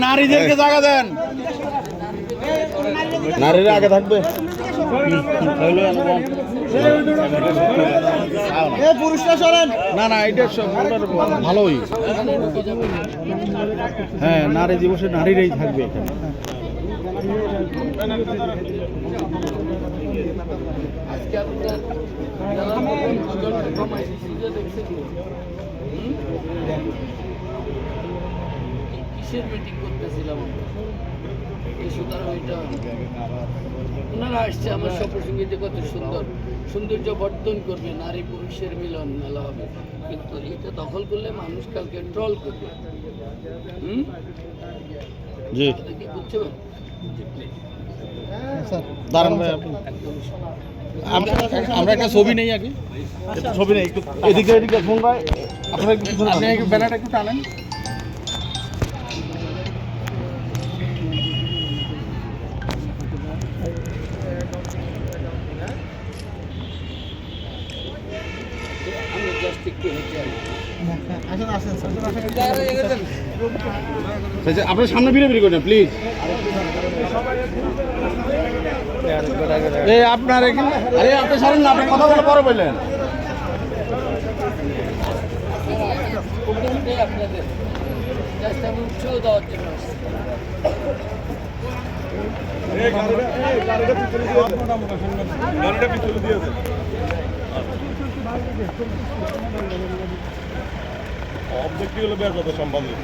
নারীদেরকে জায়গা দেন, নারীরা আগে থাকবে। পুরুষরা সরেন। না না, এটা ভালোই। হ্যাঁ, নারী দিবসে নারীরাই থাকবে এখানে। কিসের মিটিং করতেছিলাম ওনারা আসছে আমার সপ্রসঙ্গীতে কত সুন্দর সৌন্দর্য বর্ধন করবে, নারী পুরুষের মিলন মেলা হবে, কিন্তু এটা দখল করলে মানুষ কালকে ট্রল করবে। জি বুঝতে পারেন? দাঁড়ান ভাই, আমরা একটা ছবি নেই আগে, ছবি নেই একটু এদিকে এদিকে ফোন ভাই, আপনারা একটু ব্যানারটা একটু টানেন। আমি জাস্ট একটু হেঁটে আপনার সামনে ফিরে ফিরে করেন প্লিজ। আপনার এখানে, আরে আপনি সারেন না, আপনি কথা বলে পরে বললেন। আপনাদের জাস্ট আমি উৎসাহ দেওয়ার জন্য অবজেক্টিভ হলো বের কথা সম্ভব নেই।